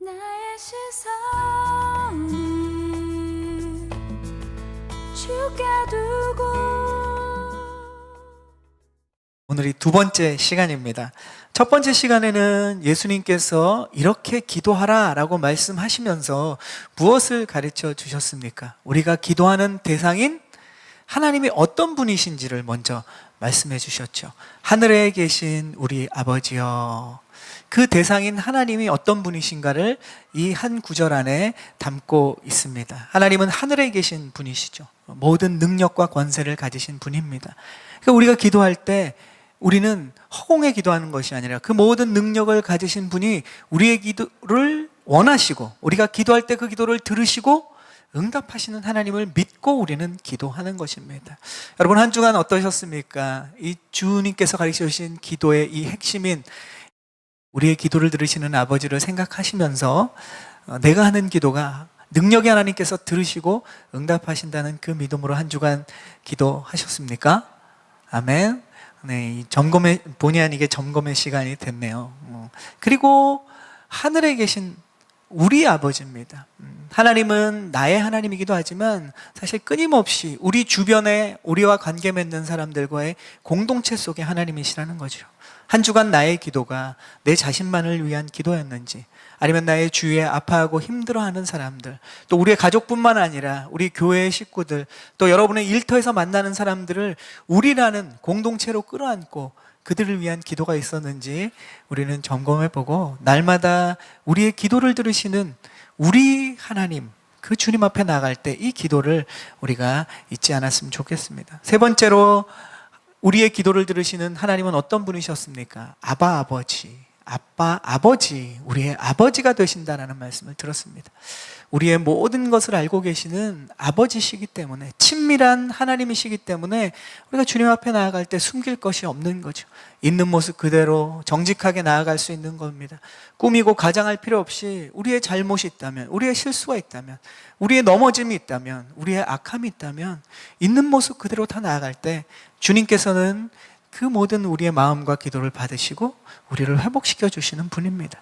나의 시선을 주께 두고. 오늘이 두 번째 시간입니다. 첫 번째 시간에는 예수님께서 이렇게 기도하라 라고 말씀하시면서 무엇을 가르쳐 주셨습니까? 우리가 기도하는 대상인 하나님이 어떤 분이신지를 먼저 말씀해 주셨죠. 하늘에 계신 우리 아버지여. 그 대상인 하나님이 어떤 분이신가를 이 한 구절 안에 담고 있습니다. 하나님은 하늘에 계신 분이시죠. 모든 능력과 권세를 가지신 분입니다. 그러니까 우리가 기도할 때 우리는 허공에 기도하는 것이 아니라 그 모든 능력을 가지신 분이 우리의 기도를 원하시고, 우리가 기도할 때 그 기도를 들으시고 응답하시는 하나님을 믿고 우리는 기도하는 것입니다. 여러분, 한 주간 어떠셨습니까? 이 주님께서 가르쳐 주신 기도의 이 핵심인 우리의 기도를 들으시는 아버지를 생각하시면서 내가 하는 기도가 능력의 하나님께서 들으시고 응답하신다는 그 믿음으로 한 주간 기도하셨습니까? 아멘. 네, 이 본의 아니게 점검의 시간이 됐네요. 그리고 하늘에 계신 우리 아버지입니다. 하나님은 나의 하나님이기도 하지만 사실 끊임없이 우리 주변에 우리와 관계 맺는 사람들과의 공동체 속에 하나님이시라는 거죠. 한 주간 나의 기도가 내 자신만을 위한 기도였는지, 아니면 나의 주위에 아파하고 힘들어하는 사람들, 또 우리의 가족뿐만 아니라 우리 교회의 식구들, 또 여러분의 일터에서 만나는 사람들을 우리라는 공동체로 끌어안고 그들을 위한 기도가 있었는지 우리는 점검해보고, 날마다 우리의 기도를 들으시는 우리 하나님, 그 주님 앞에 나갈 때 이 기도를 우리가 잊지 않았으면 좋겠습니다. 세 번째로, 우리의 기도를 들으시는 하나님은 어떤 분이셨습니까? 아바 아버지, 아빠 아버지, 우리의 아버지가 되신다라는 말씀을 들었습니다. 우리의 모든 것을 알고 계시는 아버지시기 때문에, 친밀한 하나님이시기 때문에 우리가 주님 앞에 나아갈 때 숨길 것이 없는 거죠. 있는 모습 그대로 정직하게 나아갈 수 있는 겁니다. 꾸미고 가장할 필요 없이 우리의 잘못이 있다면, 우리의 실수가 있다면, 우리의 넘어짐이 있다면, 우리의 악함이 있다면 있는 모습 그대로 다 나아갈 때 주님께서는 그 모든 우리의 마음과 기도를 받으시고 우리를 회복시켜 주시는 분입니다.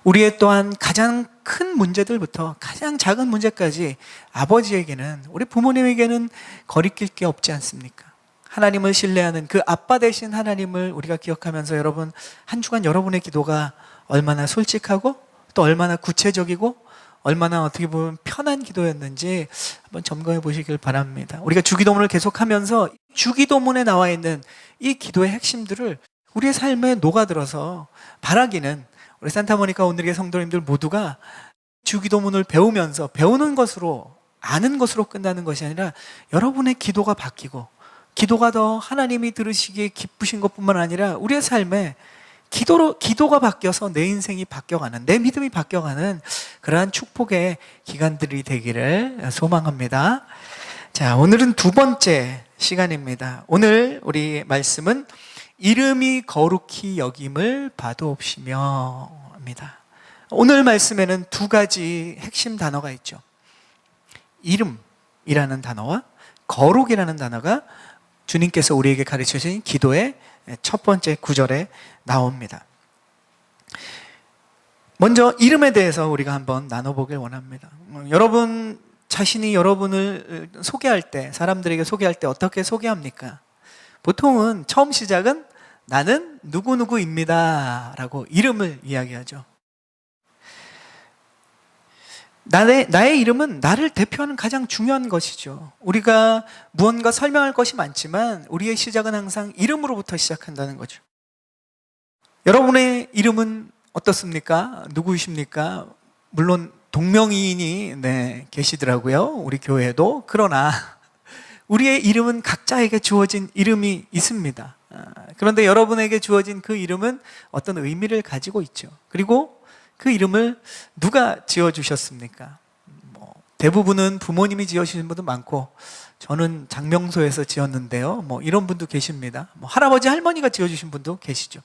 우리의 또한 가장 큰 문제들부터 가장 작은 문제까지 아버지에게는, 우리 부모님에게는 거리낄 게 없지 않습니까? 하나님을 신뢰하는 그 아빠 되신 하나님을 우리가 기억하면서, 여러분, 한 주간 여러분의 기도가 얼마나 솔직하고 또 얼마나 구체적이고 얼마나 어떻게 보면 편한 기도였는지 한번 점검해 보시길 바랍니다. 우리가 주기도문을 계속하면서 주기도문에 나와 있는 이 기도의 핵심들을 우리의 삶에 녹아들어서 바라기는, 우리 산타모니카 온누리교회 성도님들 모두가 주기도문을 배우면서 배우는 것으로, 아는 것으로 끝나는 것이 아니라 여러분의 기도가 바뀌고, 기도가 더 하나님이 들으시기에 기쁘신 것뿐만 아니라 우리의 삶에 기도가 바뀌어서 내 인생이 바뀌어가는, 내 믿음이 바뀌어가는 그러한 축복의 기간들이 되기를 소망합니다. 자, 오늘은 두 번째 시간입니다. 오늘 우리 말씀은 이름이 거룩히 여김을 받으옵시며 입니다. 오늘 말씀에는 두 가지 핵심 단어가 있죠. 이름이라는 단어와 거룩이라는 단어가 주님께서 우리에게 가르쳐 주신 기도의 첫 번째 구절에 나옵니다. 먼저 이름에 대해서 우리가 한번 나눠보길 원합니다. 여러분 자신이 여러분을 소개할 때, 사람들에게 소개할 때 어떻게 소개합니까? 보통은 처음 시작은 나는 누구누구입니다 라고 이름을 이야기하죠. 나의 이름은 나를 대표하는 가장 중요한 것이죠. 우리가 무언가 설명할 것이 많지만 우리의 시작은 항상 이름으로부터 시작한다는 거죠. 여러분의 이름은 어떻습니까? 누구이십니까? 물론 동명이인이 계시더라고요. 우리 교회에도. 그러나 우리의 이름은 각자에게 주어진 이름이 있습니다. 그런데 여러분에게 주어진 그 이름은 어떤 의미를 가지고 있죠. 그리고 그 이름을 누가 지어주셨습니까? 대부분은 부모님이 지어주신 분도 많고, 저는 장명소에서 지었는데요, 이런 분도 계십니다. 할아버지 할머니가 지어주신 분도 계시죠.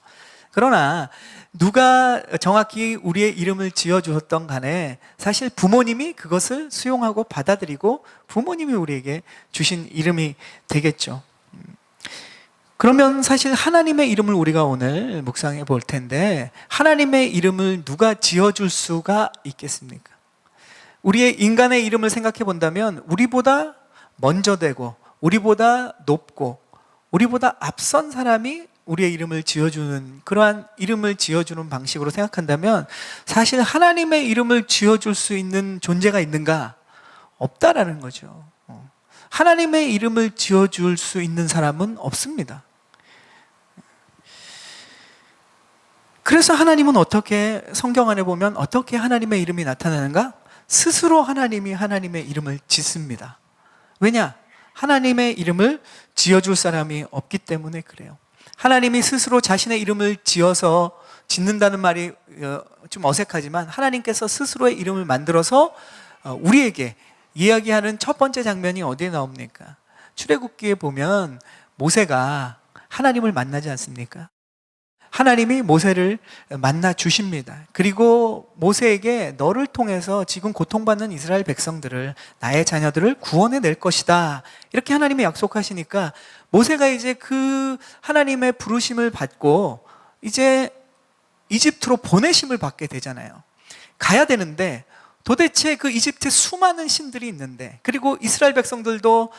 그러나 누가 정확히 우리의 이름을 지어주었던 간에 사실 부모님이 그것을 수용하고 받아들이고 부모님이 우리에게 주신 이름이 되겠죠. 그러면 사실 하나님의 이름을 우리가 오늘 묵상해 볼 텐데, 하나님의 이름을 누가 지어줄 수가 있겠습니까? 우리의 인간의 이름을 생각해 본다면 우리보다 먼저 되고 우리보다 높고 우리보다 앞선 사람이 우리의 이름을 지어주는, 그러한 이름을 지어주는 방식으로 생각한다면 사실 하나님의 이름을 지어줄 수 있는 존재가 있는가? 없다라는 거죠. 하나님의 이름을 지어줄 수 있는 사람은 없습니다. 그래서 하나님은 어떻게, 성경 안에 보면 어떻게 하나님의 이름이 나타나는가? 스스로 하나님이 하나님의 이름을 짓습니다. 왜냐? 하나님의 이름을 지어줄 사람이 없기 때문에 그래요. 하나님이 스스로 자신의 이름을 지어서, 짓는다는 말이 좀 어색하지만 하나님께서 스스로의 이름을 만들어서 우리에게 이야기하는 첫 번째 장면이 어디에 나옵니까? 출애굽기에 보면 모세가 하나님을 만나지 않습니까? 하나님이 모세를 만나 주십니다. 그리고 모세에게 너를 통해서 지금 고통받는 이스라엘 백성들을, 나의 자녀들을 구원해 낼 것이다, 이렇게 하나님이 약속하시니까 모세가 이제 그 하나님의 부르심을 받고 이제 이집트로 보내심을 받게 되잖아요. 가야 되는데 도대체 그 이집트에 수많은 신들이 있는데, 그리고 이스라엘 백성들도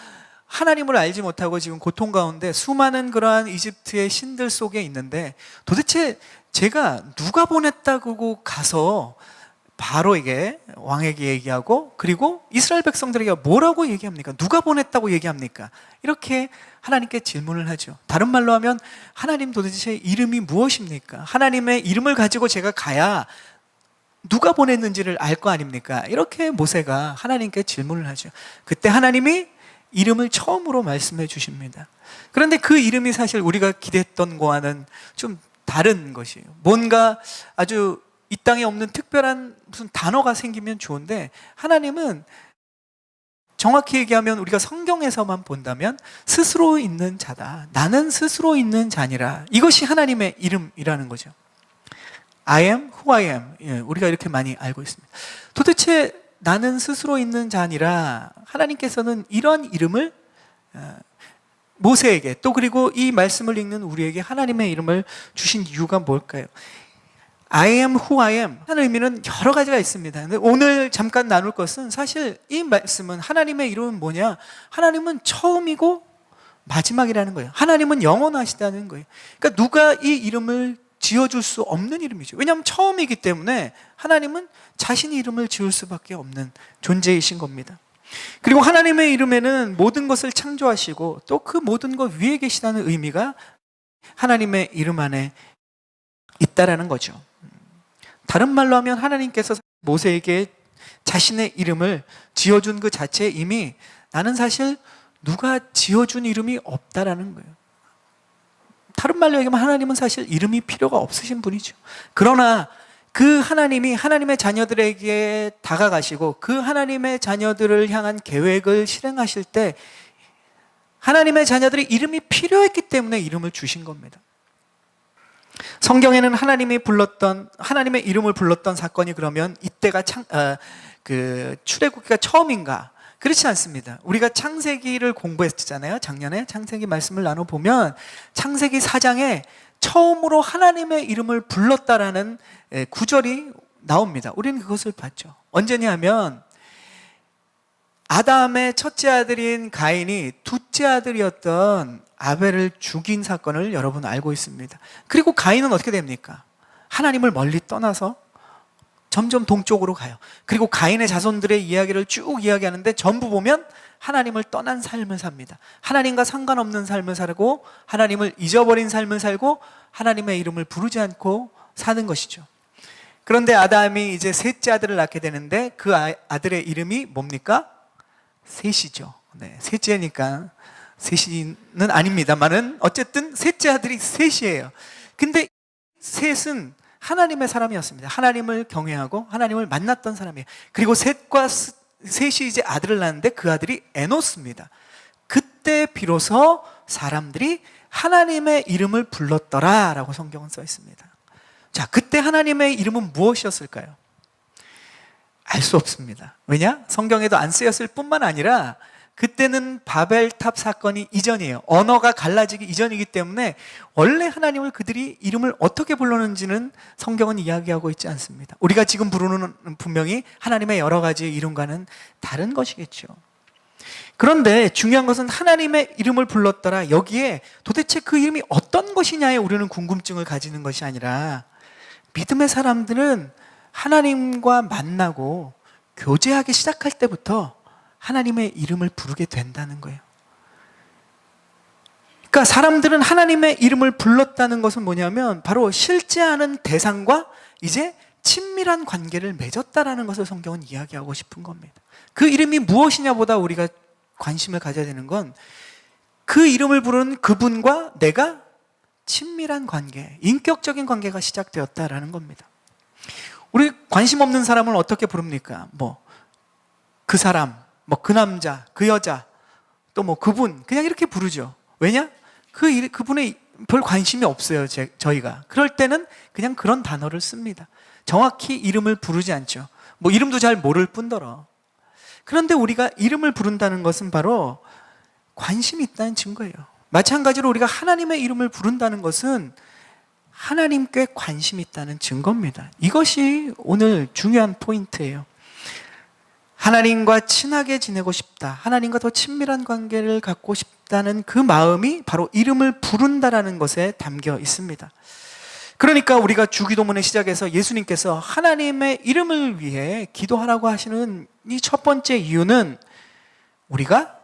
하나님을 알지 못하고 지금 고통 가운데 수많은 그러한 이집트의 신들 속에 있는데, 도대체 제가 누가 보냈다고 가서 바로에게, 왕에게 얘기하고, 그리고 이스라엘 백성들에게 뭐라고 얘기합니까? 누가 보냈다고 얘기합니까? 이렇게 하나님께 질문을 하죠. 다른 말로 하면 하나님, 도대체 이름이 무엇입니까? 하나님의 이름을 가지고 제가 가야 누가 보냈는지를 알 거 아닙니까? 이렇게 모세가 하나님께 질문을 하죠. 그때 하나님이 이름을 처음으로 말씀해 주십니다. 그런데 그 이름이 사실 우리가 기대했던 거와는 좀 다른 것이에요. 뭔가 아주 이 땅에 없는 특별한 무슨 단어가 생기면 좋은데, 하나님은 정확히 얘기하면 우리가 성경에서만 본다면 스스로 있는 자다. 나는 스스로 있는 자니라. 이것이 하나님의 이름이라는 거죠. I am who I am. 예, 우리가 이렇게 많이 알고 있습니다. 도대체 나는 스스로 있는 자니라, 하나님께서는 이런 이름을 모세에게, 또 그리고 이 말씀을 읽는 우리에게 하나님의 이름을 주신 이유가 뭘까요? I am who I am 하는 의미는 여러 가지가 있습니다. 근데 오늘 잠깐 나눌 것은, 사실 이 말씀은, 하나님의 이름은 뭐냐? 하나님은 처음이고 마지막이라는 거예요. 하나님은 영원하시다는 거예요. 그러니까 누가 이 이름을 지어줄 수 없는 이름이죠. 왜냐하면 처음이기 때문에 하나님은 자신의 이름을 지을 수밖에 없는 존재이신 겁니다. 그리고 하나님의 이름에는 모든 것을 창조하시고 또 그 모든 것 위에 계시다는 의미가 하나님의 이름 안에 있다라는 거죠. 다른 말로 하면 하나님께서 모세에게 자신의 이름을 지어준 그 자체에 이미 나는 사실 누가 지어준 이름이 없다라는 거예요. 다른 말로 얘기하면 하나님은 사실 이름이 필요가 없으신 분이죠. 그러나 그 하나님이 하나님의 자녀들에게 다가가시고 그 하나님의 자녀들을 향한 계획을 실행하실 때 하나님의 자녀들이 이름이 필요했기 때문에 이름을 주신 겁니다. 성경에는 하나님의 이름을 불렀던 사건이, 그러면 이때가 출애굽기가 처음인가? 그렇지 않습니다. 우리가 창세기를 공부했잖아요. 작년에 창세기 말씀을 나눠보면 창세기 4장에 처음으로 하나님의 이름을 불렀다라는 구절이 나옵니다. 우리는 그것을 봤죠. 언제냐 하면 아담의 첫째 아들인 가인이 둘째 아들이었던 아벨을 죽인 사건을 여러분 알고 있습니다. 그리고 가인은 어떻게 됩니까? 하나님을 멀리 떠나서 점점 동쪽으로 가요. 그리고 가인의 자손들의 이야기를 쭉 이야기하는데 전부 보면 하나님을 떠난 삶을 삽니다. 하나님과 상관없는 삶을 살고 하나님을 잊어버린 삶을 살고 하나님의 이름을 부르지 않고 사는 것이죠. 그런데 아담이 이제 셋째 아들을 낳게 되는데 그 아들의 이름이 뭡니까? 셋이죠. 네, 셋째니까 셋이는 아닙니다만은 어쨌든 셋째 아들이 셋이에요. 근데 셋은 하나님의 사람이었습니다. 하나님을 경외하고 하나님을 만났던 사람이에요. 그리고 셋이 이제 아들을 낳는데 그 아들이 에노스입니다. 그때 비로소 사람들이 하나님의 이름을 불렀더라라고 성경은 써 있습니다. 자, 그때 하나님의 이름은 무엇이었을까요? 알 수 없습니다. 왜냐? 성경에도 안 쓰였을 뿐만 아니라 그때는 바벨탑 사건이 이전이에요. 언어가 갈라지기 이전이기 때문에 원래 하나님을 그들이 이름을 어떻게 불렀는지는 성경은 이야기하고 있지 않습니다. 우리가 지금 부르는 분명히 하나님의 여러 가지 이름과는 다른 것이겠죠. 그런데 중요한 것은 하나님의 이름을 불렀더라, 여기에 도대체 그 이름이 어떤 것이냐에 우리는 궁금증을 가지는 것이 아니라, 믿음의 사람들은 하나님과 만나고 교제하기 시작할 때부터 하나님의 이름을 부르게 된다는 거예요. 그러니까 사람들은 하나님의 이름을 불렀다는 것은 뭐냐면 바로 실제하는 대상과 이제 친밀한 관계를 맺었다라는 것을 성경은 이야기하고 싶은 겁니다. 그 이름이 무엇이냐 보다 우리가 관심을 가져야 되는 건 그 이름을 부르는 그분과 내가 친밀한 관계, 인격적인 관계가 시작되었다라는 겁니다. 우리 관심 없는 사람을 어떻게 부릅니까? 그 사람, 그 남자, 그 여자, 또 그분, 그냥 이렇게 부르죠. 왜냐? 그분에 별 관심이 없어요, 저희가. 그럴 때는 그냥 그런 단어를 씁니다. 정확히 이름을 부르지 않죠. 이름도 잘 모를 뿐더러. 그런데 우리가 이름을 부른다는 것은 바로 관심이 있다는 증거예요. 마찬가지로 우리가 하나님의 이름을 부른다는 것은 하나님께 관심이 있다는 증거입니다. 이것이 오늘 중요한 포인트예요. 하나님과 친하게 지내고 싶다, 하나님과 더 친밀한 관계를 갖고 싶다는 그 마음이 바로 이름을 부른다라는 것에 담겨 있습니다. 그러니까 우리가 주기도문의 시작에서 예수님께서 하나님의 이름을 위해 기도하라고 하시는 이 첫 번째 이유는 우리가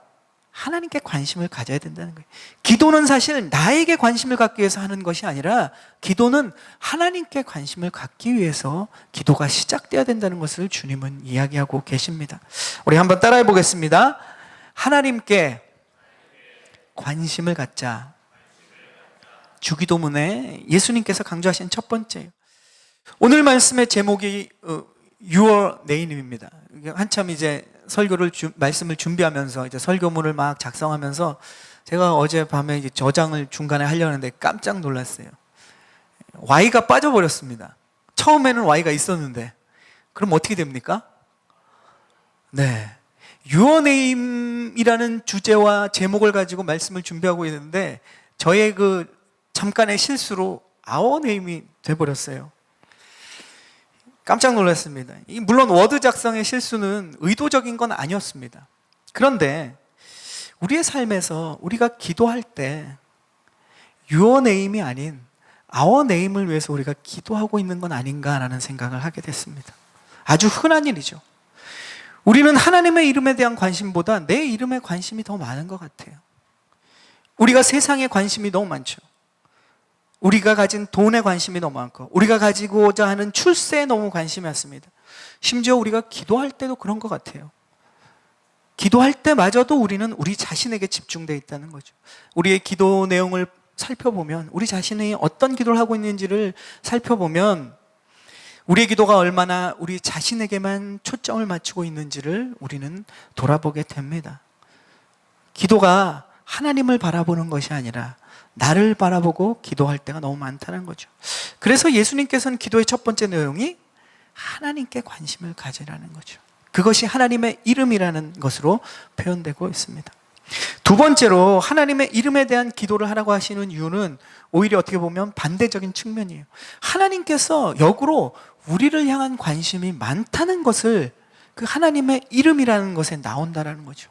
하나님께 관심을 가져야 된다는 거예요. 기도는 사실 나에게 관심을 갖기 위해서 하는 것이 아니라 기도는 하나님께 관심을 갖기 위해서 기도가 시작돼야 된다는 것을 주님은 이야기하고 계십니다. 우리 한번 따라해 보겠습니다. 하나님께 관심을 갖자. 주기도문에 예수님께서 강조하신 첫 번째예요. 오늘 말씀의 제목이 Your Name입니다. 한참 이제 말씀을 준비하면서 이제 설교문을 막 작성하면서 제가 어젯밤에 이제 저장을 중간에 하려는데 깜짝 놀랐어요. Y가 빠져버렸습니다. 처음에는 Y가 있었는데 그럼 어떻게 됩니까? 네, Your Name이라는 주제와 제목을 가지고 말씀을 준비하고 있는데 저의 그 잠깐의 실수로 Our Name이 돼버렸어요. 깜짝 놀랐습니다. 물론 워드 작성의 실수는 의도적인 건 아니었습니다. 그런데 우리의 삶에서 우리가 기도할 때 Your Name이 아닌 Our Name을 위해서 우리가 기도하고 있는 건 아닌가라는 생각을 하게 됐습니다. 아주 흔한 일이죠. 우리는 하나님의 이름에 대한 관심보다 내 이름에 관심이 더 많은 것 같아요. 우리가 세상에 관심이 너무 많죠. 우리가 가진 돈에 관심이 너무 많고 우리가 가지고자 하는 출세에 너무 관심이 많습니다. 심지어 우리가 기도할 때도 그런 것 같아요. 기도할 때마저도 우리는 우리 자신에게 집중되어 있다는 거죠. 우리의 기도 내용을 살펴보면, 우리 자신이 어떤 기도를 하고 있는지를 살펴보면 우리의 기도가 얼마나 우리 자신에게만 초점을 맞추고 있는지를 우리는 돌아보게 됩니다. 기도가 하나님을 바라보는 것이 아니라 나를 바라보고 기도할 때가 너무 많다는 거죠. 그래서 예수님께서는 기도의 첫 번째 내용이 하나님께 관심을 가지라는 거죠. 그것이 하나님의 이름이라는 것으로 표현되고 있습니다. 두 번째로 하나님의 이름에 대한 기도를 하라고 하시는 이유는 오히려 어떻게 보면 반대적인 측면이에요. 하나님께서 역으로 우리를 향한 관심이 많다는 것을 그 하나님의 이름이라는 것에 나온다라는 거죠.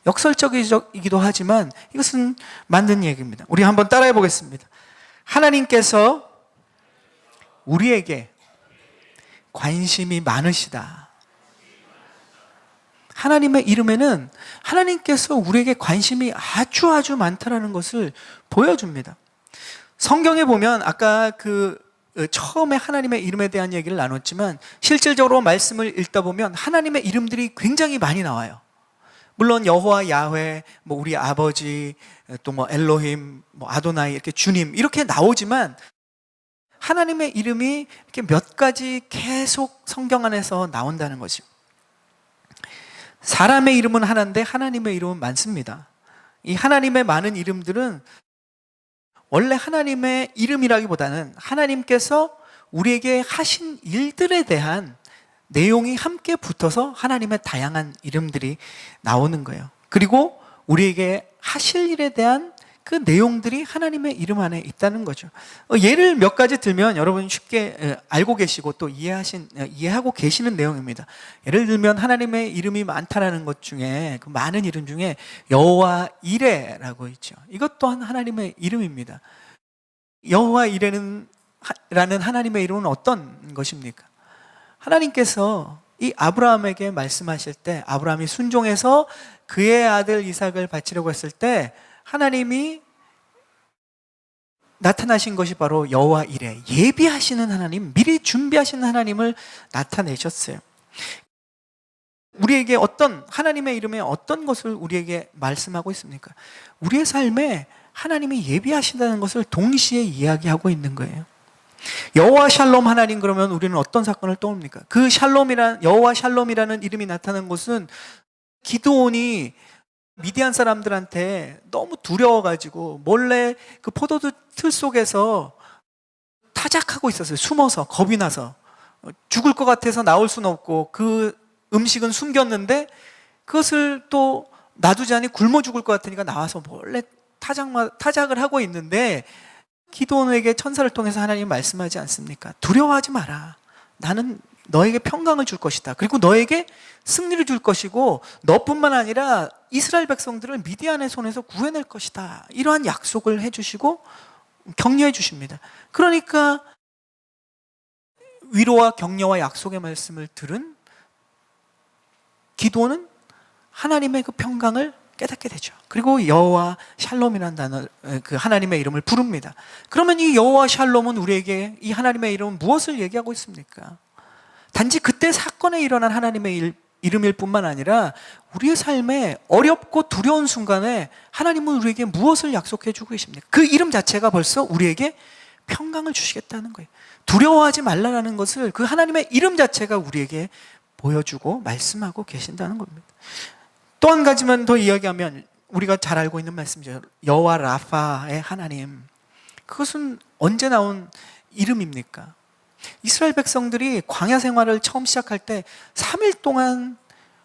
역설적이기도 하지만 이것은 맞는 얘기입니다. 우리 한번 따라해 보겠습니다. 하나님께서 우리에게 관심이 많으시다. 하나님의 이름에는 하나님께서 우리에게 관심이 아주 많다라는 것을 보여줍니다. 성경에 보면 아까 처음에 하나님의 이름에 대한 얘기를 나눴지만 실질적으로 말씀을 읽다 보면 하나님의 이름들이 굉장히 많이 나와요. 물론 여호와, 야훼, 우리 아버지, 또 엘로힘, 아도나이, 이렇게 주님 이렇게 나오지만 하나님의 이름이 이렇게 몇 가지 계속 성경 안에서 나온다는 거죠. 사람의 이름은 하나인데 하나님의 이름은 많습니다. 이 하나님의 많은 이름들은 원래 하나님의 이름이라기보다는 하나님께서 우리에게 하신 일들에 대한 내용이 함께 붙어서 하나님의 다양한 이름들이 나오는 거예요. 그리고 우리에게 하실 일에 대한 그 내용들이 하나님의 이름 안에 있다는 거죠. 예를 몇 가지 들면 여러분 쉽게 알고 계시고 또 이해하고 계시는 내용입니다. 예를 들면 하나님의 이름이 많다라는 것 중에, 그 많은 이름 중에 여호와 이레라고 있죠. 이것 또한 하나님의 이름입니다. 여호와 이레는 라는 하나님의 이름은 어떤 것입니까? 하나님께서 이 아브라함에게 말씀하실 때, 아브라함이 순종해서 그의 아들 이삭을 바치려고 했을 때 하나님이 나타나신 것이 바로 여호와 이레, 예비하시는 하나님, 미리 준비하시는 하나님을 나타내셨어요. 우리에게 하나님의 이름에 어떤 것을 우리에게 말씀하고 있습니까? 우리의 삶에 하나님이 예비하신다는 것을 동시에 이야기하고 있는 거예요. 여호와 샬롬 하나님, 그러면 우리는 어떤 사건을 떠올립니까? 그 여호와 샬롬이라는 이름이 나타난 것은 기드온이 미디안 사람들한테 너무 두려워가지고 몰래 그 포도주 틀 속에서 타작하고 있었어요. 숨어서, 겁이 나서. 죽을 것 같아서 나올 수는 없고 그 음식은 숨겼는데 그것을 또 놔두자니 굶어 죽을 것 같으니까 나와서 몰래 타작을 하고 있는데, 기드온에게 천사를 통해서 하나님이 말씀하지 않습니까? 두려워하지 마라. 나는 너에게 평강을 줄 것이다. 그리고 너에게 승리를 줄 것이고 너뿐만 아니라 이스라엘 백성들을 미디안의 손에서 구해낼 것이다. 이러한 약속을 해주시고 격려해 주십니다. 그러니까 위로와 격려와 약속의 말씀을 들은 기도는 하나님의 그 평강을 깨닫게 되죠. 그리고 여호와 샬롬이라는 단어, 그 하나님의 이름을 부릅니다. 그러면 이 여호와 샬롬은 우리에게, 이 하나님의 이름은 무엇을 얘기하고 있습니까? 단지 그때 사건에 일어난 하나님의 이름일 뿐만 아니라 우리의 삶에 어렵고 두려운 순간에 하나님은 우리에게 무엇을 약속해 주고 계십니까? 그 이름 자체가 벌써 우리에게 평강을 주시겠다는 거예요. 두려워하지 말라라는 것을 그 하나님의 이름 자체가 우리에게 보여주고 말씀하고 계신다는 겁니다. 또 한 가지만 더 이야기하면 우리가 잘 알고 있는 말씀이죠. 여호와 라파의 하나님. 그것은 언제 나온 이름입니까? 이스라엘 백성들이 광야 생활을 처음 시작할 때 3일 동안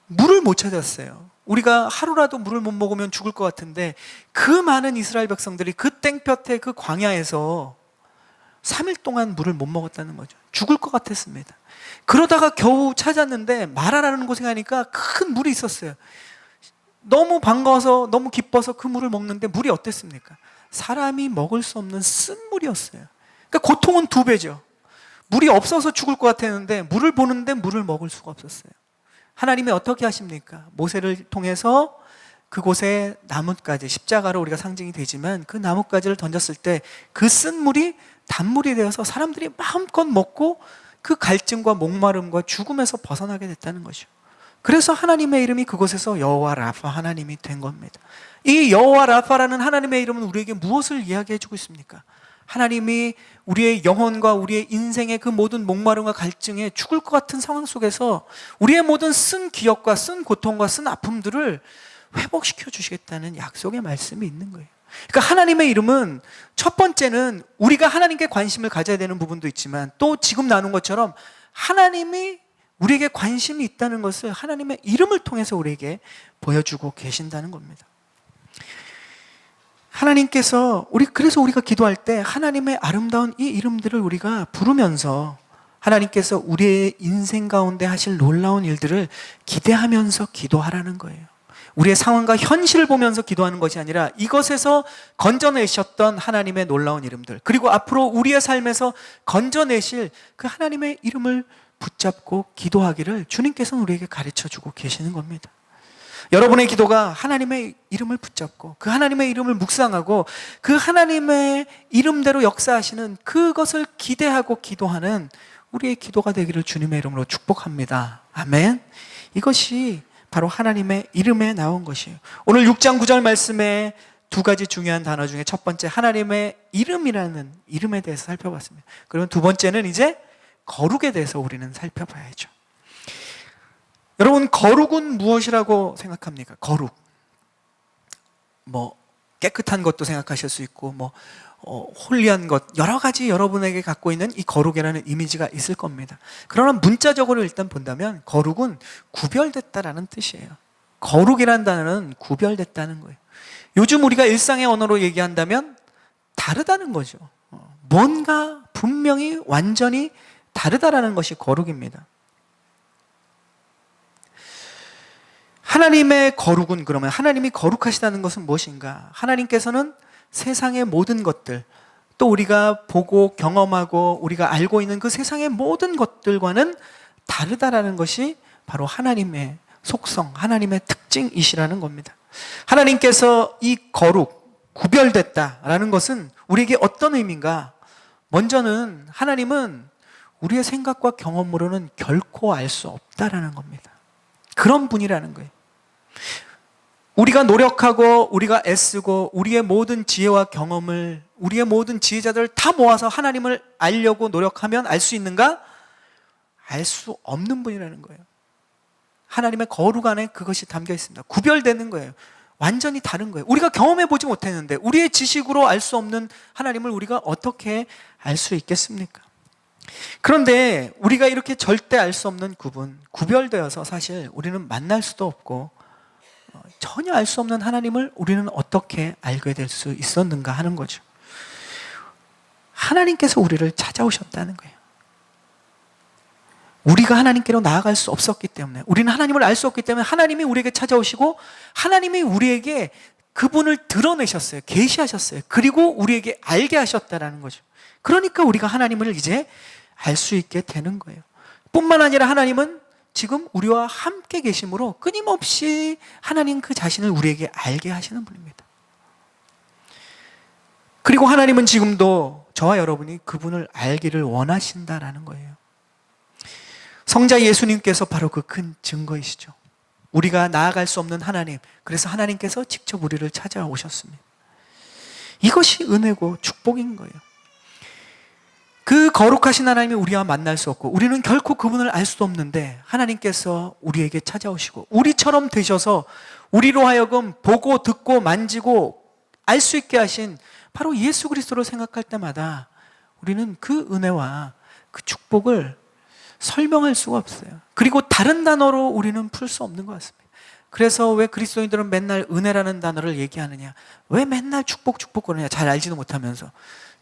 물을 못 찾았어요. 우리가 하루라도 물을 못 먹으면 죽을 것 같은데 그 많은 이스라엘 백성들이 그 땡볕에 그 광야에서 3일 동안 물을 못 먹었다는 거죠. 죽을 것 같았습니다. 그러다가 겨우 찾았는데 마라라는 곳에 가니까 큰 물이 있었어요. 너무 반가워서 너무 기뻐서 그 물을 먹는데 물이 어땠습니까? 사람이 먹을 수 없는 쓴 물이었어요. 그러니까 고통은 2배죠. 물이 없어서 죽을 것 같았는데 물을 보는데 물을 먹을 수가 없었어요. 하나님이 어떻게 하십니까? 모세를 통해서 그곳에 나뭇가지, 십자가로 우리가 상징이 되지만 그 나뭇가지를 던졌을 때 그 쓴 물이 단물이 되어서 사람들이 마음껏 먹고 그 갈증과 목마름과 죽음에서 벗어나게 됐다는 거죠. 그래서 하나님의 이름이 그곳에서 여호와 라파 하나님이 된 겁니다. 이 여호와 라파라는 하나님의 이름은 우리에게 무엇을 이야기해 주고 있습니까? 하나님이 우리의 영혼과 우리의 인생의 그 모든 목마름과 갈증에 죽을 것 같은 상황 속에서 우리의 모든 쓴 기억과 쓴 고통과 쓴 아픔들을 회복시켜 주시겠다는 약속의 말씀이 있는 거예요. 그러니까 하나님의 이름은 첫 번째는 우리가 하나님께 관심을 가져야 되는 부분도 있지만 또 지금 나눈 것처럼 하나님이 우리에게 관심이 있다는 것을 하나님의 이름을 통해서 우리에게 보여주고 계신다는 겁니다. 하나님께서 그래서 우리가 기도할 때 하나님의 아름다운 이 이름들을 우리가 부르면서 하나님께서 우리의 인생 가운데 하실 놀라운 일들을 기대하면서 기도하라는 거예요. 우리의 상황과 현실을 보면서 기도하는 것이 아니라 이것에서 건져내셨던 하나님의 놀라운 이름들, 그리고 앞으로 우리의 삶에서 건져내실 그 하나님의 이름을 붙잡고 기도하기를 주님께서는 우리에게 가르쳐주고 계시는 겁니다. 여러분의 기도가 하나님의 이름을 붙잡고 그 하나님의 이름을 묵상하고 그 하나님의 이름대로 역사하시는 그것을 기대하고 기도하는 우리의 기도가 되기를 주님의 이름으로 축복합니다. 아멘. 이것이 바로 하나님의 이름에 나온 것이에요. 오늘 6장 9절 말씀에 2가지 중요한 단어 중에 첫 번째 하나님의 이름이라는 이름에 대해서 살펴봤습니다. 그러면 두 번째는 이제 거룩에 대해서 우리는 살펴봐야죠. 여러분, 거룩은 무엇이라고 생각합니까? 거룩. 깨끗한 것도 생각하실 수 있고, 홀리한 것, 여러 가지 여러분에게 갖고 있는 이 거룩이라는 이미지가 있을 겁니다. 그러나 문자적으로 일단 본다면 거룩은 구별됐다라는 뜻이에요. 거룩이라는 단어는 구별됐다는 거예요. 요즘 우리가 일상의 언어로 얘기한다면 다르다는 거죠. 뭔가 분명히 완전히 다르다라는 것이 거룩입니다. 하나님의 거룩은 그러면 하나님이 거룩하시다는 것은 무엇인가? 하나님께서는 세상의 모든 것들, 또 우리가 보고 경험하고 우리가 알고 있는 그 세상의 모든 것들과는 다르다라는 것이 바로 하나님의 속성, 하나님의 특징이시라는 겁니다. 하나님께서 이 거룩, 구별됐다라는 것은 우리에게 어떤 의미인가? 먼저는 하나님은 우리의 생각과 경험으로는 결코 알 수 없다라는 겁니다. 그런 분이라는 거예요. 우리가 노력하고 우리가 애쓰고 우리의 모든 지혜와 경험을, 우리의 모든 지혜자들을 다 모아서 하나님을 알려고 노력하면 알 수 있는가? 알 수 없는 분이라는 거예요. 하나님의 거룩 안에 그것이 담겨 있습니다. 구별되는 거예요. 완전히 다른 거예요. 우리가 경험해 보지 못했는데 우리의 지식으로 알 수 없는 하나님을 우리가 어떻게 알 수 있겠습니까? 그런데 우리가 이렇게 절대 알 수 없는 구별되어서 사실 우리는 만날 수도 없고 전혀 알 수 없는 하나님을 우리는 어떻게 알게 될 수 있었는가 하는 거죠. 하나님께서 우리를 찾아오셨다는 거예요. 우리가 하나님께로 나아갈 수 없었기 때문에, 우리는 하나님을 알 수 없기 때문에 하나님이 우리에게 찾아오시고 하나님이 우리에게 그분을 드러내셨어요. 계시하셨어요. 그리고 우리에게 알게 하셨다라는 거죠. 그러니까 우리가 하나님을 이제 알 수 있게 되는 거예요. 뿐만 아니라 하나님은 지금 우리와 함께 계심으로 끊임없이 하나님 그 자신을 우리에게 알게 하시는 분입니다. 그리고 하나님은 지금도 저와 여러분이 그분을 알기를 원하신다라는 거예요. 성자 예수님께서 바로 그 큰 증거이시죠. 우리가 나아갈 수 없는 하나님, 그래서 하나님께서 직접 우리를 찾아오셨습니다. 이것이 은혜고 축복인 거예요. 그 거룩하신 하나님이 우리와 만날 수 없고 우리는 결코 그분을 알 수도 없는데 하나님께서 우리에게 찾아오시고 우리처럼 되셔서 우리로 하여금 보고 듣고 만지고 알 수 있게 하신 바로 예수 그리스도를 생각할 때마다 우리는 그 은혜와 그 축복을 설명할 수가 없어요. 그리고 다른 단어로 우리는 풀 수 없는 것 같습니다. 그래서 왜 그리스도인들은 맨날 은혜라는 단어를 얘기하느냐? 왜 맨날 축복 그러냐? 잘 알지도 못하면서.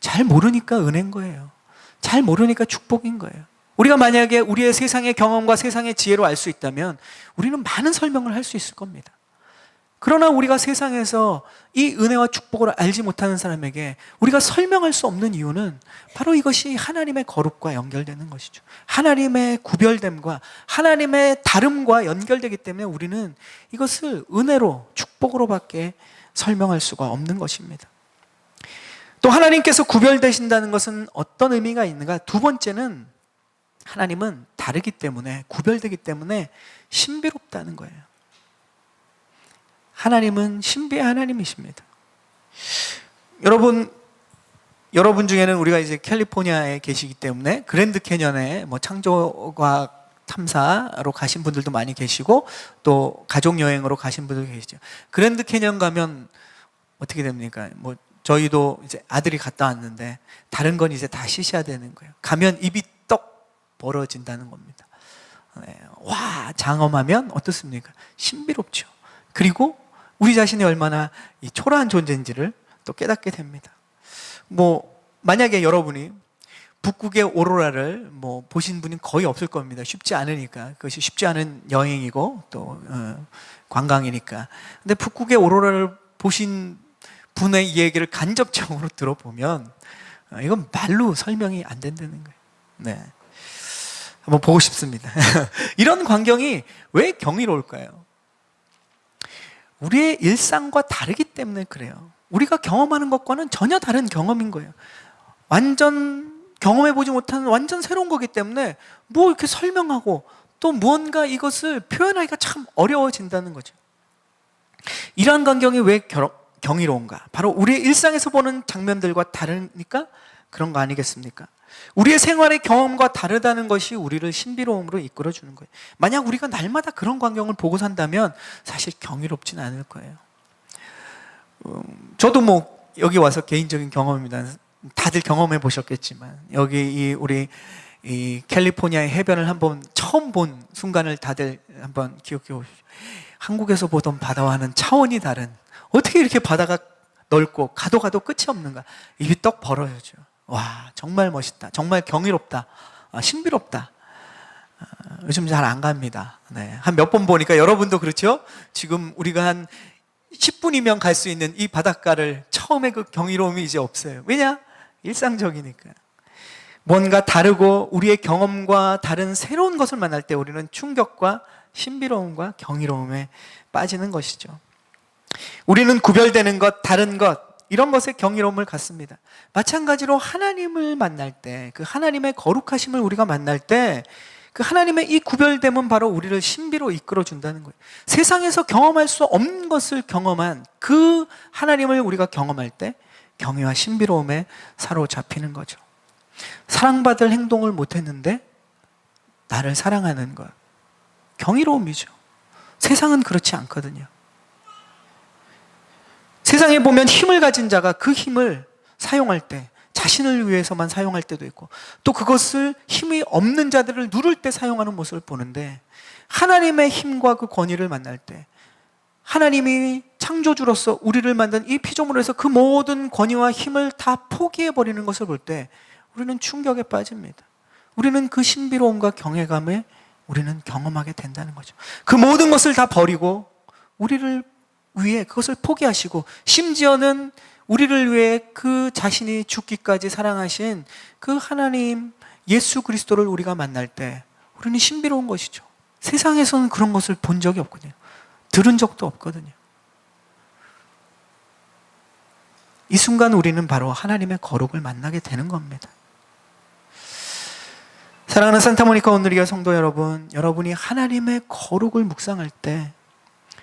잘 모르니까 은혜인 거예요. 잘 모르니까 축복인 거예요. 우리가 만약에 우리의 세상의 경험과 세상의 지혜로 알 수 있다면 우리는 많은 설명을 할 수 있을 겁니다. 그러나 우리가 세상에서 이 은혜와 축복을 알지 못하는 사람에게 우리가 설명할 수 없는 이유는 바로 이것이 하나님의 거룩과 연결되는 것이죠. 하나님의 구별됨과 하나님의 다름과 연결되기 때문에 우리는 이것을 은혜로, 축복으로밖에 설명할 수가 없는 것입니다. 또 하나님께서 구별되신다는 것은 어떤 의미가 있는가? 두 번째는 하나님은 다르기 때문에, 구별되기 때문에 신비롭다는 거예요. 하나님은 신비의 하나님이십니다. 여러분 중에는 우리가 이제 캘리포니아에 계시기 때문에 그랜드 캐년에 창조과학 탐사로 가신 분들도 많이 계시고 또 가족 여행으로 가신 분들도 계시죠. 그랜드 캐년 가면 어떻게 됩니까? 저희도 이제 아들이 갔다 왔는데 다른 건 이제 다 쉬셔야 되는 거예요. 가면 입이 떡 벌어진다는 겁니다. 와, 장엄하면 어떻습니까? 신비롭죠. 그리고 우리 자신이 얼마나 이 초라한 존재인지를 또 깨닫게 됩니다. 만약에 여러분이 북극의 오로라를 보신 분이 거의 없을 겁니다. 쉽지 않으니까. 그것이 쉽지 않은 여행이고 또 관광이니까. 근데 북극의 오로라를 보신 분의 얘기를 간접적으로 들어보면 이건 말로 설명이 안 된다는 거예요. 네, 한번 보고 싶습니다. 이런 광경이 왜 경이로울까요? 우리의 일상과 다르기 때문에 그래요. 우리가 경험하는 것과는 전혀 다른 경험인 거예요. 완전 경험해보지 못한 완전 새로운 거기 때문에 이렇게 설명하고 또 무언가 이것을 표현하기가 참 어려워진다는 거죠. 이러한 광경이 왜 경이로운가? 바로 우리의 일상에서 보는 장면들과 다르니까 그런 거 아니겠습니까? 우리의 생활의 경험과 다르다는 것이 우리를 신비로움으로 이끌어주는 거예요. 만약 우리가 날마다 그런 광경을 보고 산다면 사실 경이롭진 않을 거예요. 저도 여기 와서 개인적인 경험입니다. 다들 경험해 보셨겠지만 여기 우리 이 캘리포니아의 해변을 한번 처음 본 순간을 다들 한번 기억해 보십시오. 한국에서 보던 바다와는 차원이 다른, 어떻게 이렇게 바다가 넓고 가도 끝이 없는가. 입이 떡 벌어져죠. 와, 정말 멋있다. 정말 경이롭다. 신비롭다. 요즘 잘 안 갑니다. 네. 한 몇 번 보니까 여러분도 그렇죠? 지금 우리가 한 10분이면 갈 수 있는 이 바닷가를 처음에 그 경이로움이 이제 없어요. 왜냐? 일상적이니까. 뭔가 다르고 우리의 경험과 다른 새로운 것을 만날 때 우리는 충격과 신비로움과 경이로움에 빠지는 것이죠. 우리는 구별되는 것, 다른 것, 이런 것에 경이로움을 갖습니다. 마찬가지로 하나님을 만날 때, 그 하나님의 거룩하심을 우리가 만날 때, 그 하나님의 이 구별됨은 바로 우리를 신비로 이끌어 준다는 거예요. 세상에서 경험할 수 없는 것을 경험한 그 하나님을 우리가 경험할 때 경외와 신비로움에 사로잡히는 거죠. 사랑받을 행동을 못했는데 나를 사랑하는 것, 경이로움이죠. 세상은 그렇지 않거든요. 세상에 보면 힘을 가진 자가 그 힘을 사용할 때 자신을 위해서만 사용할 때도 있고, 또 그것을 힘이 없는 자들을 누를 때 사용하는 모습을 보는데, 하나님의 힘과 그 권위를 만날 때, 하나님이 창조주로서 우리를 만든 이 피조물에서 그 모든 권위와 힘을 다 포기해버리는 것을 볼 때 우리는 충격에 빠집니다. 우리는 그 신비로움과 경외감에 우리는 경험하게 된다는 거죠. 그 모든 것을 다 버리고 우리를 위해 그것을 포기하시고, 심지어는 우리를 위해 그 자신이 죽기까지 사랑하신 그 하나님 예수 그리스도를 우리가 만날 때 우리는 신비로운 것이죠. 세상에서는 그런 것을 본 적이 없거든요. 들은 적도 없거든요. 이 순간 우리는 바로 하나님의 거룩을 만나게 되는 겁니다. 사랑하는 산타모니카 온누리교 성도 여러분, 여러분이 하나님의 거룩을 묵상할 때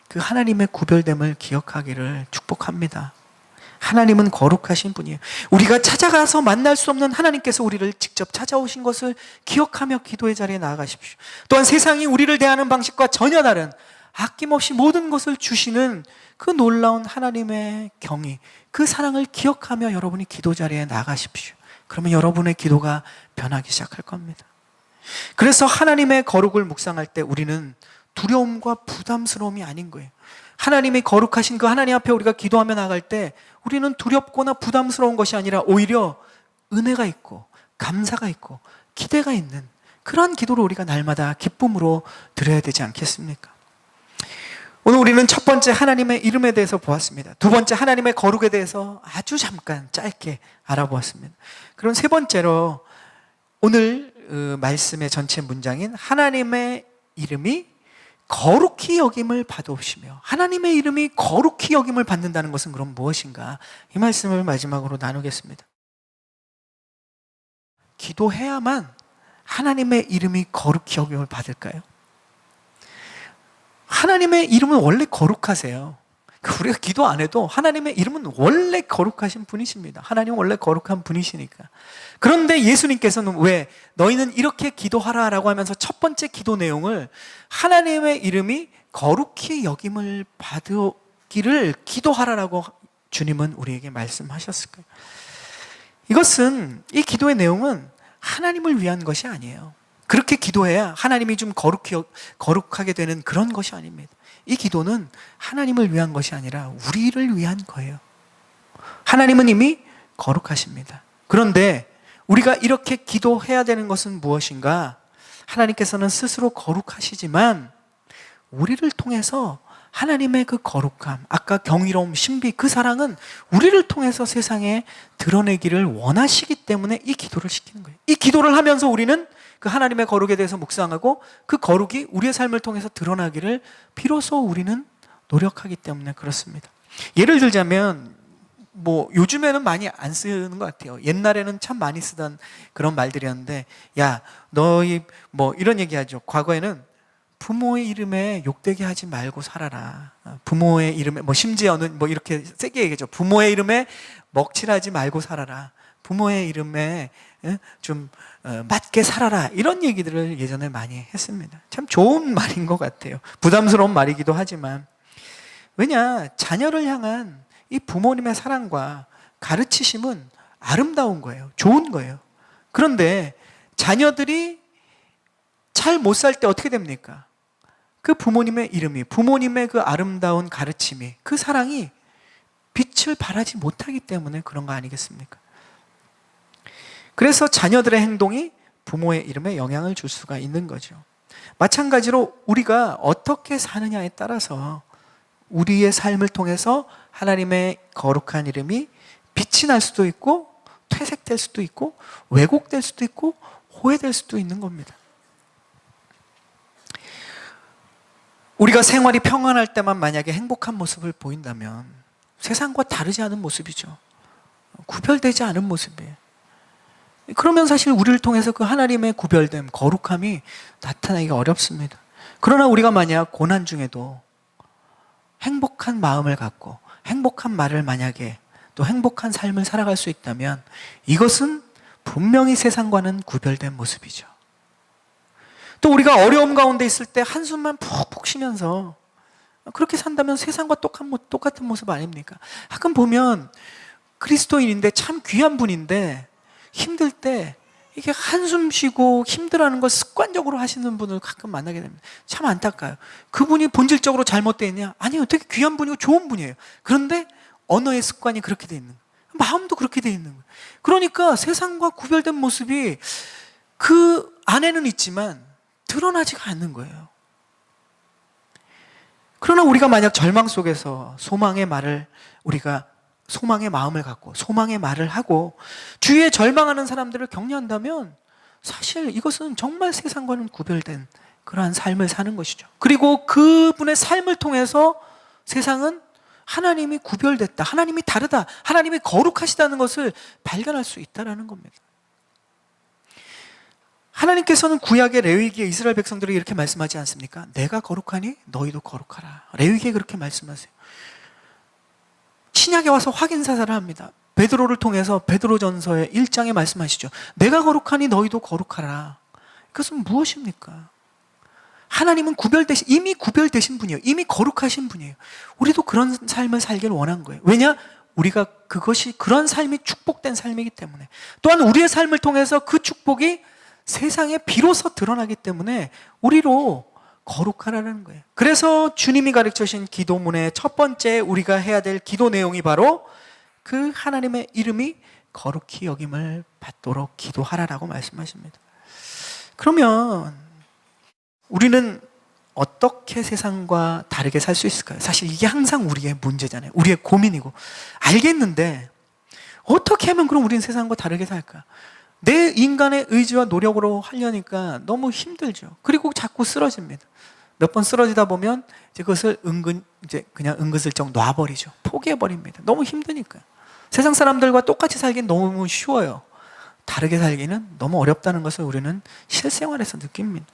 그 하나님의 구별됨을 기억하기를 축복합니다. 하나님은 거룩하신 분이에요. 우리가 찾아가서 만날 수 없는 하나님께서 우리를 직접 찾아오신 것을 기억하며 기도의 자리에 나아가십시오. 또한 세상이 우리를 대하는 방식과 전혀 다른, 아낌없이 모든 것을 주시는 그 놀라운 하나님의 경의, 그 사랑을 기억하며 여러분이 기도 자리에 나가십시오. 그러면 여러분의 기도가 변하기 시작할 겁니다. 그래서 하나님의 거룩을 묵상할 때 우리는 두려움과 부담스러움이 아닌 거예요. 하나님이 거룩하신 그 하나님 앞에 우리가 기도하며 나갈 때 우리는 두렵거나 부담스러운 것이 아니라 오히려 은혜가 있고 감사가 있고 기대가 있는 그러한 기도를 우리가 날마다 기쁨으로 드려야 되지 않겠습니까? 오늘 우리는 첫 번째 하나님의 이름에 대해서 보았습니다. 두 번째 하나님의 거룩에 대해서 아주 잠깐 짧게 알아보았습니다. 그럼 세 번째로 오늘 말씀의 전체 문장인 하나님의 이름이 거룩히 여김을 받으시며, 하나님의 이름이 거룩히 여김을 받는다는 것은 그럼 무엇인가? 이 말씀을 마지막으로 나누겠습니다. 기도해야만 하나님의 이름이 거룩히 여김을 받을까요? 하나님의 이름은 원래 거룩하세요. 우리가 기도 안 해도 하나님의 이름은 원래 거룩하신 분이십니다. 하나님은 원래 거룩한 분이시니까. 그런데 예수님께서는 왜 너희는 이렇게 기도하라라고 하면서 첫 번째 기도 내용을 하나님의 이름이 거룩히 여김을 받기를 기도하라라고 주님은 우리에게 말씀하셨을까요? 이것은, 이 기도의 내용은 하나님을 위한 것이 아니에요. 그렇게 기도해야 하나님이 좀 거룩하게 되는 그런 것이 아닙니다. 이 기도는 하나님을 위한 것이 아니라 우리를 위한 거예요. 하나님은 이미 거룩하십니다. 그런데 우리가 이렇게 기도해야 되는 것은 무엇인가? 하나님께서는 스스로 거룩하시지만 우리를 통해서 하나님의 그 거룩함, 아까 경이로움, 신비, 그 사랑은 우리를 통해서 세상에 드러내기를 원하시기 때문에 이 기도를 시키는 거예요. 이 기도를 하면서 우리는 그 하나님의 거룩에 대해서 묵상하고 그 거룩이 우리의 삶을 통해서 드러나기를 비로소 우리는 노력하기 때문에 그렇습니다. 예를 들자면 요즘에는 많이 안 쓰는 것 같아요. 옛날에는 참 많이 쓰던 그런 말들이었는데, 야 너희 이런 얘기하죠. 과거에는 부모의 이름에 욕되게 하지 말고 살아라. 부모의 이름에 심지어는 이렇게 세게 얘기하죠. 부모의 이름에 먹칠하지 말고 살아라. 부모의 이름에 좀 맞게 살아라. 이런 얘기들을 예전에 많이 했습니다. 참 좋은 말인 것 같아요. 부담스러운 말이기도 하지만, 왜냐, 자녀를 향한 이 부모님의 사랑과 가르치심은 아름다운 거예요. 좋은 거예요. 그런데 자녀들이 잘 못 살 때 어떻게 됩니까? 그 부모님의 이름이, 부모님의 그 아름다운 가르침이, 그 사랑이 빛을 발하지 못하기 때문에 그런 거 아니겠습니까? 그래서 자녀들의 행동이 부모의 이름에 영향을 줄 수가 있는 거죠. 마찬가지로 우리가 어떻게 사느냐에 따라서 우리의 삶을 통해서 하나님의 거룩한 이름이 빛이 날 수도 있고 퇴색될 수도 있고 왜곡될 수도 있고 오해될 수도 있는 겁니다. 우리가 생활이 평안할 때만 만약에 행복한 모습을 보인다면 세상과 다르지 않은 모습이죠. 구별되지 않은 모습이에요. 그러면 사실 우리를 통해서 그 하나님의 구별됨, 거룩함이 나타나기가 어렵습니다. 그러나 우리가 만약 고난 중에도 행복한 마음을 갖고 행복한 말을 만약에 또 행복한 삶을 살아갈 수 있다면 이것은 분명히 세상과는 구별된 모습이죠. 또 우리가 어려움 가운데 있을 때 한숨만 푹푹 쉬면서 그렇게 산다면 세상과 똑같은 모습 아닙니까? 가끔 보면 그리스도인인데 참 귀한 분인데 힘들 때 이게 한숨 쉬고 힘들어하는 걸 습관적으로 하시는 분을 가끔 만나게 됩니다. 참 안타까워요. 그분이 본질적으로 잘못되어 있냐? 아니요, 되게 귀한 분이고 좋은 분이에요. 그런데 언어의 습관이 그렇게 돼 있는 거예요. 마음도 그렇게 돼 있는 거예요. 그러니까 세상과 구별된 모습이 그 안에는 있지만 드러나지가 않는 거예요. 그러나 우리가 만약 절망 속에서 소망의 마음을 갖고 소망의 말을 하고 주위에 절망하는 사람들을 격려한다면 사실 이것은 정말 세상과는 구별된 그러한 삶을 사는 것이죠. 그리고 그분의 삶을 통해서 세상은 하나님이 구별됐다, 하나님이 다르다, 하나님이 거룩하시다는 것을 발견할 수 있다는 겁니다. 하나님께서는 구약의 레위기에 이스라엘 백성들에게 이렇게 말씀하지 않습니까? 내가 거룩하니 너희도 거룩하라. 레위기에 그렇게 말씀하세요. 신약에 와서 확인사살을 합니다. 베드로를 통해서 베드로전서의 1장에 말씀하시죠. 내가 거룩하니 너희도 거룩하라. 그것은 무엇입니까? 하나님은 이미 구별되신 분이에요. 이미 거룩하신 분이에요. 우리도 그런 삶을 살기를 원한 거예요. 왜냐? 우리가 그런 삶이 축복된 삶이기 때문에. 또한 우리의 삶을 통해서 그 축복이 세상에 비로소 드러나기 때문에 우리로 거룩하라는 거예요. 그래서 주님이 가르쳐주신 기도문의 첫 번째 우리가 해야 될 기도 내용이 바로 그 하나님의 이름이 거룩히 여김을 받도록 기도하라라고 말씀하십니다. 그러면 우리는 어떻게 세상과 다르게 살 수 있을까요? 사실 이게 항상 우리의 문제잖아요. 우리의 고민이고 알겠는데 어떻게 하면 그럼 우리는 세상과 다르게 살까? 내 인간의 의지와 노력으로 하려니까 너무 힘들죠. 그리고 자꾸 쓰러집니다. 몇 번 쓰러지다 보면 이제 그것을 그냥 은근슬쩍 놔버리죠. 포기해버립니다. 너무 힘드니까요. 세상 사람들과 똑같이 살기는 너무 쉬워요. 다르게 살기는 너무 어렵다는 것을 우리는 실생활에서 느낍니다.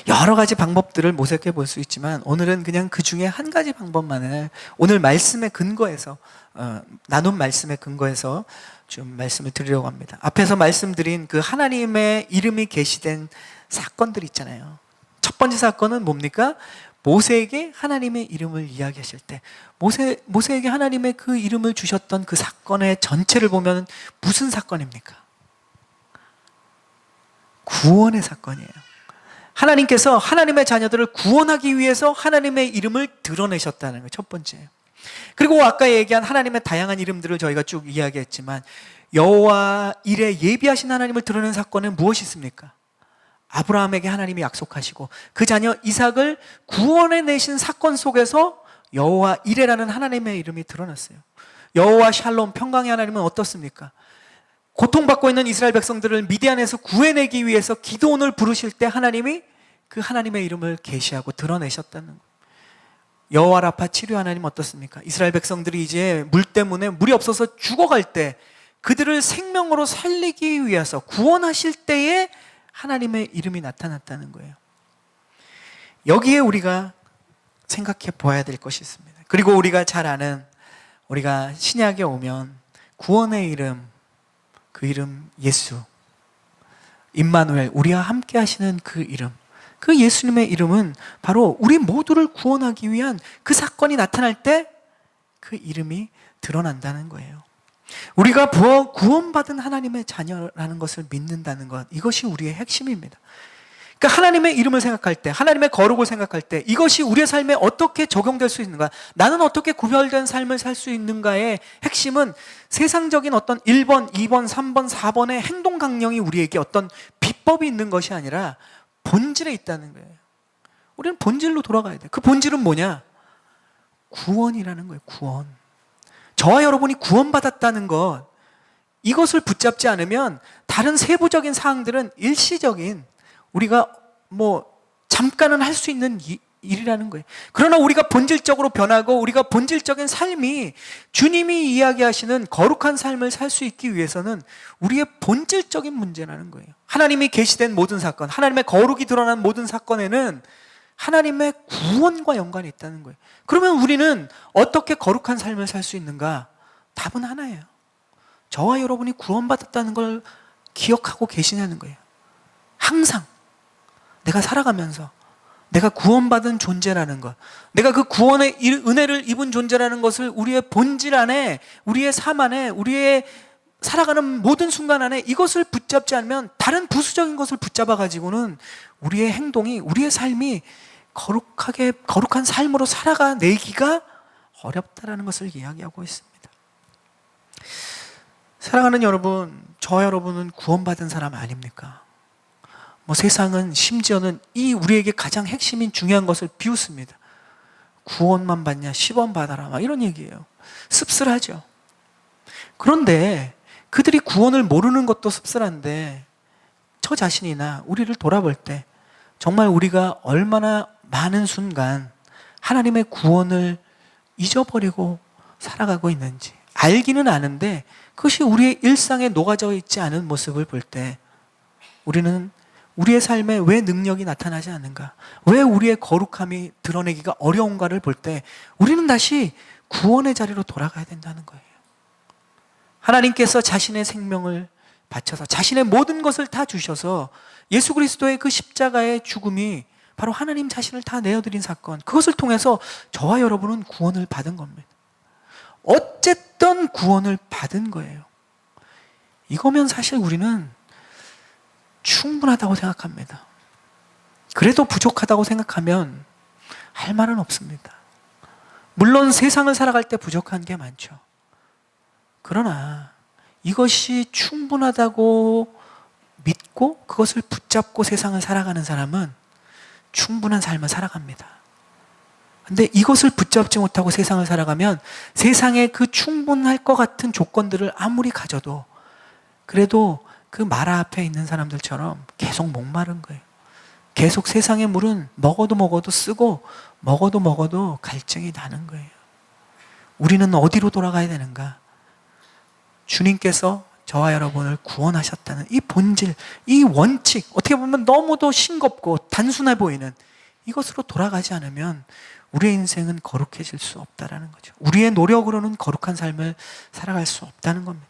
여러 가지 방법들을 모색해 볼 수 있지만 오늘은 그냥 그 중에 한 가지 방법만을 오늘 말씀의 근거에서 나눈 말씀의 근거에서 좀 말씀을 드리려고 합니다. 앞에서 말씀드린 그 하나님의 이름이 계시된 사건들 있잖아요. 첫 번째 사건은 뭡니까? 모세에게 하나님의 이름을 이야기하실 때 모세에게 하나님의 그 이름을 주셨던 그 사건의 전체를 보면 무슨 사건입니까? 구원의 사건이에요. 하나님께서 하나님의 자녀들을 구원하기 위해서 하나님의 이름을 드러내셨다는 거예요. 첫 번째예요. 그리고 아까 얘기한 하나님의 다양한 이름들을 저희가 쭉 이야기했지만 여호와 일에 예비하신 하나님을 드러낸 사건은 무엇이 있습니까? 아브라함에게 하나님이 약속하시고 그 자녀 이삭을 구원해 내신 사건 속에서 여호와 이레라는 하나님의 이름이 드러났어요. 여호와 샬롬 평강의 하나님은 어떻습니까? 고통받고 있는 이스라엘 백성들을 미디안에서 구해내기 위해서 기드온을 부르실 때 하나님이 그 하나님의 이름을 계시하고 드러내셨다는 거예요. 여호와 라파 치료 하나님 어떻습니까? 이스라엘 백성들이 이제 물 때문에 물이 없어서 죽어갈 때 그들을 생명으로 살리기 위해서 구원하실 때에 하나님의 이름이 나타났다는 거예요. 여기에 우리가 생각해 보아야 될 것이 있습니다. 그리고 우리가 잘 아는 우리가 신약에 오면 구원의 이름, 그 이름 예수, 임마누엘, 우리와 함께 하시는 그 이름, 그 예수님의 이름은 바로 우리 모두를 구원하기 위한 그 사건이 나타날 때 그 이름이 드러난다는 거예요. 우리가 구원받은 하나님의 자녀라는 것을 믿는다는 것, 이것이 우리의 핵심입니다. 그러니까 하나님의 이름을 생각할 때, 하나님의 거룩을 생각할 때 이것이 우리의 삶에 어떻게 적용될 수 있는가, 나는 어떻게 구별된 삶을 살 수 있는가의 핵심은 세상적인 어떤 1번, 2번, 3번, 4번의 행동 강령이 우리에게 어떤 비법이 있는 것이 아니라 본질에 있다는 거예요. 우리는 본질로 돌아가야 돼. 그 본질은 뭐냐? 구원이라는 거예요. 구원. 저와 여러분이 구원받았다는 것, 이것을 붙잡지 않으면 다른 세부적인 사항들은 일시적인, 우리가 잠깐은 할 수 있는 일이라는 거예요. 그러나 우리가 본질적으로 변하고 우리가 본질적인 삶이 주님이 이야기하시는 거룩한 삶을 살 수 있기 위해서는 우리의 본질적인 문제라는 거예요. 하나님이 계시된 모든 사건, 하나님의 거룩이 드러난 모든 사건에는 하나님의 구원과 연관이 있다는 거예요. 그러면 우리는 어떻게 거룩한 삶을 살 수 있는가? 답은 하나예요. 저와 여러분이 구원받았다는 걸 기억하고 계시냐는 거예요. 항상 내가 살아가면서 내가 구원받은 존재라는 것, 내가 그 구원의 은혜를 입은 존재라는 것을 우리의 본질 안에, 우리의 삶 안에, 우리의 살아가는 모든 순간 안에 이것을 붙잡지 않으면 다른 부수적인 것을 붙잡아 가지고는 우리의 행동이, 우리의 삶이 거룩한 삶으로 살아가내기가 어렵다라는 것을 이야기하고 있습니다. 사랑하는 여러분, 저와 여러분은 구원받은 사람 아닙니까? 세상은 심지어는 이 우리에게 가장 핵심인 중요한 것을 비웃습니다. 구원만 받냐, 10원 받아라, 막 이런 얘기예요. 씁쓸하죠. 그런데 그들이 구원을 모르는 것도 씁쓸한데 저 자신이나 우리를 돌아볼 때 정말 우리가 얼마나 많은 순간 하나님의 구원을 잊어버리고 살아가고 있는지 알기는 아는데 그것이 우리의 일상에 녹아져 있지 않은 모습을 볼 때 우리는 우리의 삶에 왜 능력이 나타나지 않는가, 왜 우리의 거룩함이 드러내기가 어려운가를 볼 때 우리는 다시 구원의 자리로 돌아가야 된다는 거예요. 하나님께서 자신의 생명을 바쳐서 자신의 모든 것을 다 주셔서 예수 그리스도의 그 십자가의 죽음이 바로 하나님 자신을 다 내어드린 사건, 그것을 통해서 저와 여러분은 구원을 받은 겁니다. 어쨌든 구원을 받은 거예요. 이거면 사실 우리는 충분하다고 생각합니다. 그래도 부족하다고 생각하면 할 말은 없습니다. 물론 세상을 살아갈 때 부족한 게 많죠. 그러나 이것이 충분하다고 믿고 그것을 붙잡고 세상을 살아가는 사람은 충분한 삶을 살아갑니다. 근데 이것을 붙잡지 못하고 세상을 살아가면 세상에 그 충분할 것 같은 조건들을 아무리 가져도 그래도 그 마라 앞에 있는 사람들처럼 계속 목마른 거예요. 계속 세상의 물은 먹어도 쓰고 먹어도 갈증이 나는 거예요. 우리는 어디로 돌아가야 되는가? 주님께서 저와 여러분을 구원하셨다는 이 본질, 이 원칙, 어떻게 보면 너무도 싱겁고 단순해 보이는 이것으로 돌아가지 않으면 우리의 인생은 거룩해질 수 없다라는 거죠. 우리의 노력으로는 거룩한 삶을 살아갈 수 없다는 겁니다.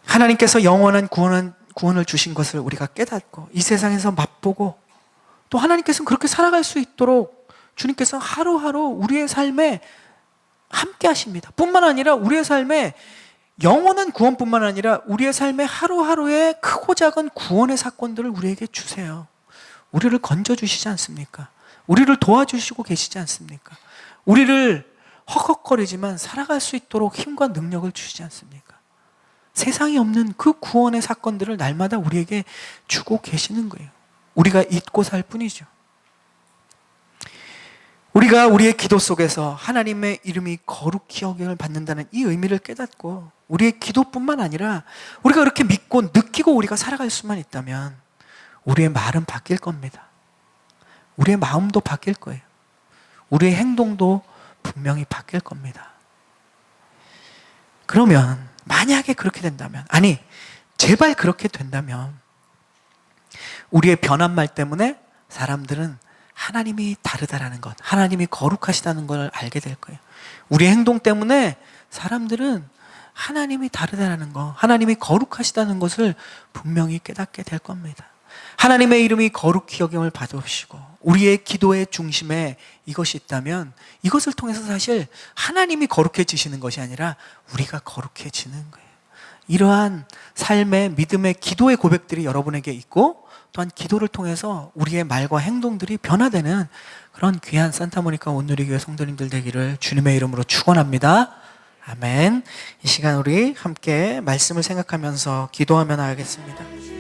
하나님께서 영원한 구원을 주신 것을 우리가 깨닫고 이 세상에서 맛보고 또 하나님께서는 그렇게 살아갈 수 있도록 주님께서 하루하루 우리의 삶에 함께 하십니다. 뿐만 아니라 우리의 삶에 영원한 구원뿐만 아니라 우리의 삶의 하루하루에 크고 작은 구원의 사건들을 우리에게 주세요. 우리를 건져주시지 않습니까? 우리를 도와주시고 계시지 않습니까? 우리를 헉헉거리지만 살아갈 수 있도록 힘과 능력을 주시지 않습니까? 세상에 없는 그 구원의 사건들을 날마다 우리에게 주고 계시는 거예요. 우리가 잊고 살 뿐이죠. 우리가 우리의 기도 속에서 하나님의 이름이 거룩히 여김을 받는다는 이 의미를 깨닫고 우리의 기도뿐만 아니라 우리가 그렇게 믿고 느끼고 우리가 살아갈 수만 있다면 우리의 말은 바뀔 겁니다. 우리의 마음도 바뀔 거예요. 우리의 행동도 분명히 바뀔 겁니다. 그러면 만약에 그렇게 된다면, 아니 제발 그렇게 된다면 우리의 변한 말 때문에 사람들은 하나님이 다르다라는 것, 하나님이 거룩하시다는 걸 알게 될 거예요. 우리의 행동 때문에 사람들은 하나님이 다르다라는 것, 하나님이 거룩하시다는 것을 분명히 깨닫게 될 겁니다. 하나님의 이름이 거룩히 여김을 받으시고 우리의 기도의 중심에 이것이 있다면 이것을 통해서 사실 하나님이 거룩해지시는 것이 아니라 우리가 거룩해지는 거예요. 이러한 삶의 믿음의 기도의 고백들이 여러분에게 있고 또한 기도를 통해서 우리의 말과 행동들이 변화되는 그런 귀한 산타모니카 온누리교회 성도님들 되기를 주님의 이름으로 축원합니다. 아멘. 이 시간 우리 함께 말씀을 생각하면서 기도하며 나가겠습니다.